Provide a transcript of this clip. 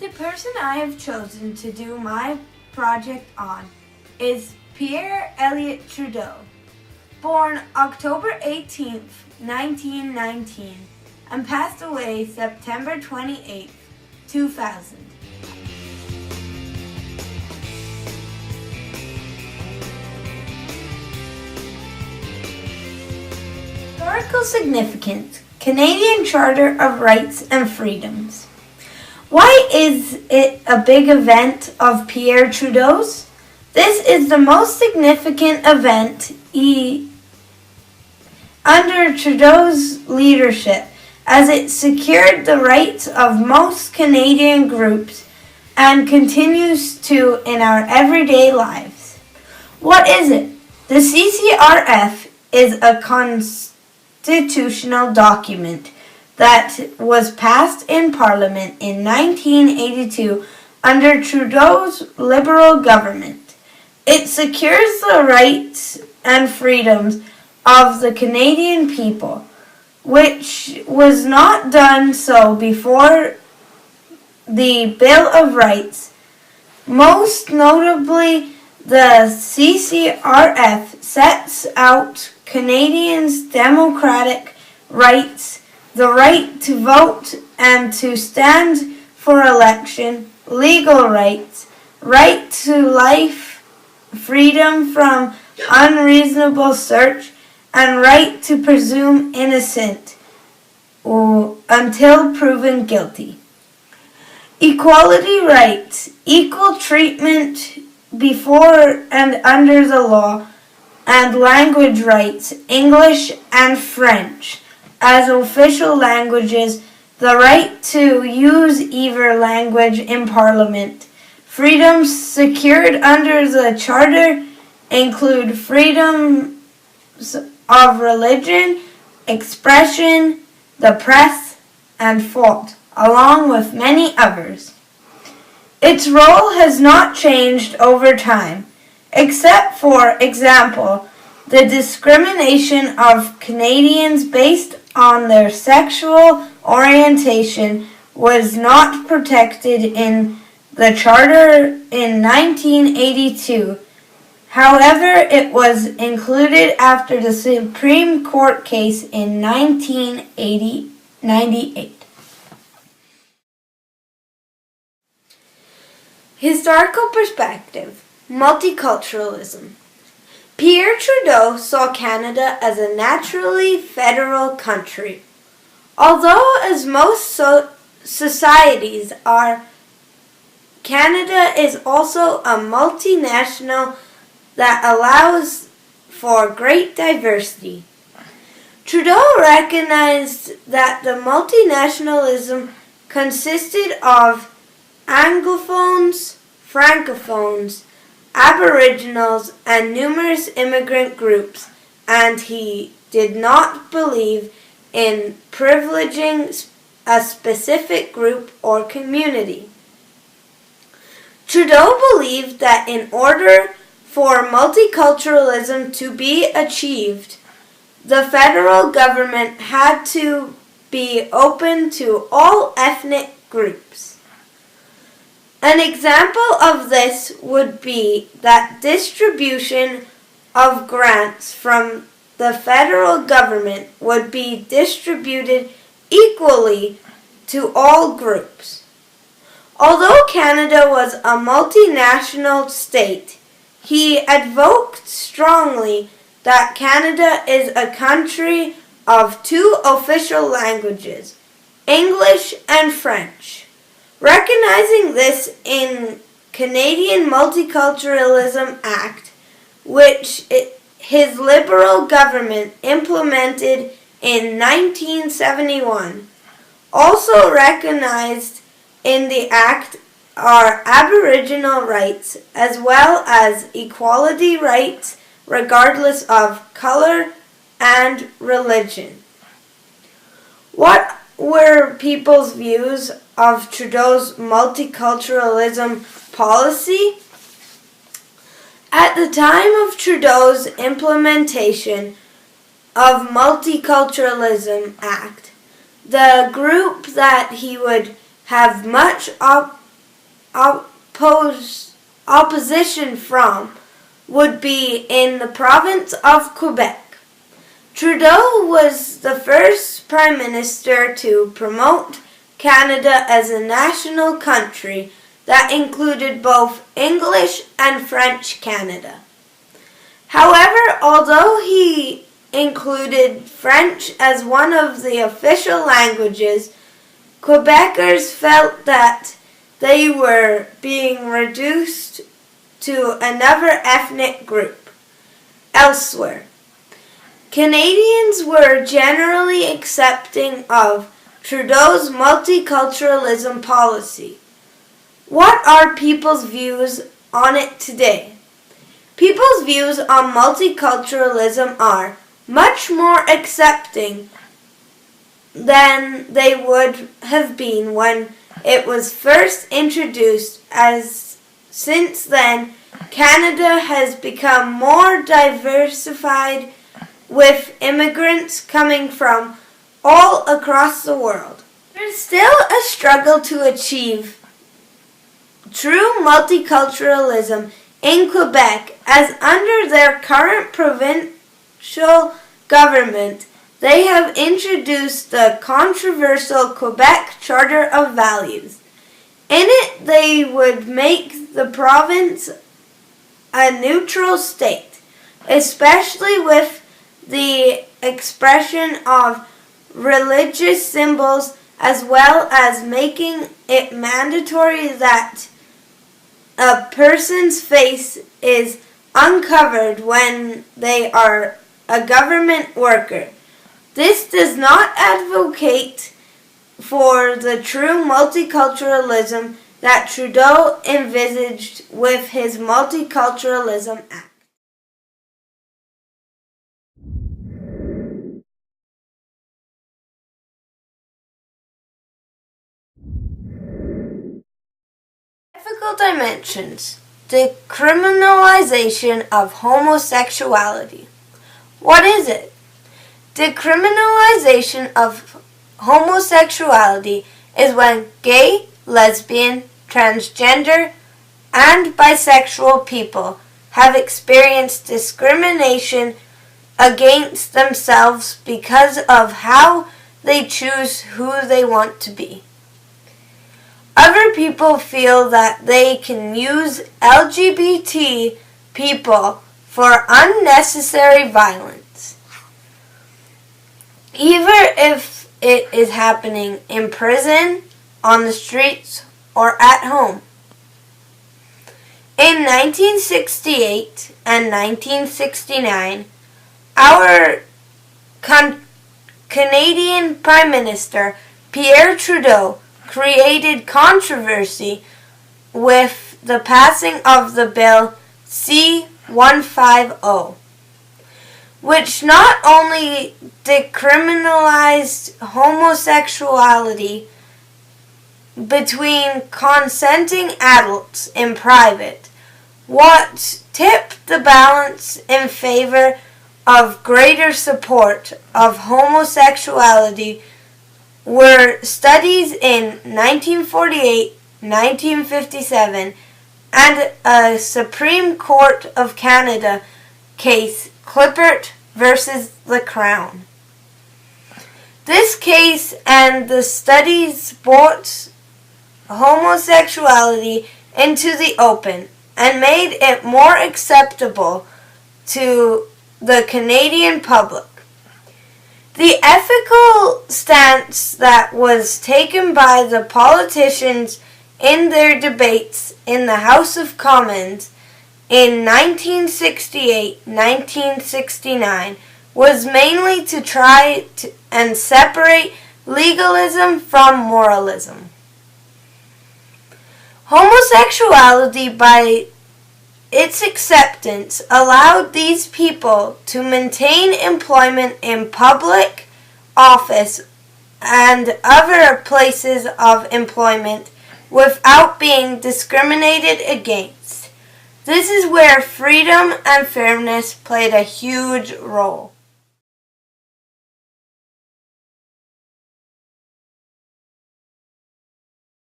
The person I have chosen to do my project on is Pierre Elliott Trudeau, born October 18th, 1919, and passed away September 28th, 2000. Historical significance: Canadian Charter of Rights and Freedoms. Why is it a big event of Pierre Trudeau's? This is the most significant event under Trudeau's leadership, as it secured the rights of most Canadian groups and continues to in our everyday lives. What is it? The CCRF is a constitutional document that was passed in Parliament in 1982 under Trudeau's Liberal government. It secures the rights and freedoms of the Canadian people, which was not done so before the Bill of Rights. Most notably, the CCRF sets out Canadians' democratic rights, the right to vote and to stand for election, legal rights, right to life, freedom from unreasonable search, and right to presume innocent until proven guilty. Equality rights: equal treatment before and under the law, and language rights: English and French as official languages, the right to use either language in Parliament. Freedoms secured under the Charter include freedoms of religion, expression, the press, and thought, along with many others. Its role has not changed over time, except, for example, the discrimination of Canadians based on their sexual orientation was not protected in the Charter in 1982. However, it was included after the Supreme Court case in 1998. Historical perspective: multiculturalism. Pierre Trudeau saw Canada as a naturally federal country. Although, as most societies are, Canada is also a multinational that allows for great diversity. Trudeau recognized that the multinationalism consisted of Anglophones, Francophones, Aboriginals, and numerous immigrant groups, and he did not believe in privileging a specific group or community. Trudeau believed that in order for multiculturalism to be achieved, the federal government had to be open to all ethnic groups. An example of this would be that distribution of grants from the federal government would be distributed equally to all groups. Although Canada was a multinational state, he advocated strongly that Canada is a country of two official languages, English and French. Recognizing this in Canadian Multiculturalism Act, which his Liberal government implemented in 1971, also recognized in the Act are Aboriginal rights as well as equality rights regardless of color and religion. What were people's views of Trudeau's multiculturalism policy? At the time of Trudeau's implementation of Multiculturalism Act, the group that he would have much opposition from would be in the province of Quebec. Trudeau was the first prime minister to promote Canada as a national country that included both English and French Canada. However, although he included French as one of the official languages, Quebecers felt that they were being reduced to another ethnic group elsewhere. Canadians were generally accepting of Trudeau's multiculturalism policy. What are people's views on it today? People's views on multiculturalism are much more accepting than they would have been when it was first introduced, as since then Canada has become more diversified with immigrants coming from all across the world. There is still a struggle to achieve true multiculturalism in Quebec, as under their current provincial government, they have introduced the controversial Quebec Charter of Values. In it, they would make the province a neutral state, especially with the expression of religious symbols, as well as making it mandatory that a person's face is uncovered when they are a government worker. This does not advocate for the true multiculturalism that Trudeau envisaged with his Multiculturalism Act. Ethical dimensions. Decriminalization of homosexuality. What is it? Decriminalization of homosexuality is when gay, lesbian, transgender, and bisexual people have experienced discrimination against themselves because of how they choose who they want to be. Other people feel that they can use LGBT people for unnecessary violence, either if it is happening in prison, on the streets, or at home. In 1968 and 1969, our Canadian Prime Minister Pierre Trudeau created controversy with the passing of the bill C-150, which not only decriminalized homosexuality between consenting adults in private, what tipped the balance in favor of greater support of homosexuality were studies in 1948, 1957, and a Supreme Court of Canada case, Clippert versus the Crown. This case and the studies brought homosexuality into the open and made it more acceptable to the Canadian public. The ethical stance that was taken by the politicians in their debates in the House of Commons in 1968-1969 was mainly to try and separate legalism from moralism. Homosexuality, by its acceptance, allowed these people to maintain employment in public office and other places of employment without being discriminated against. This is where freedom and fairness played a huge role.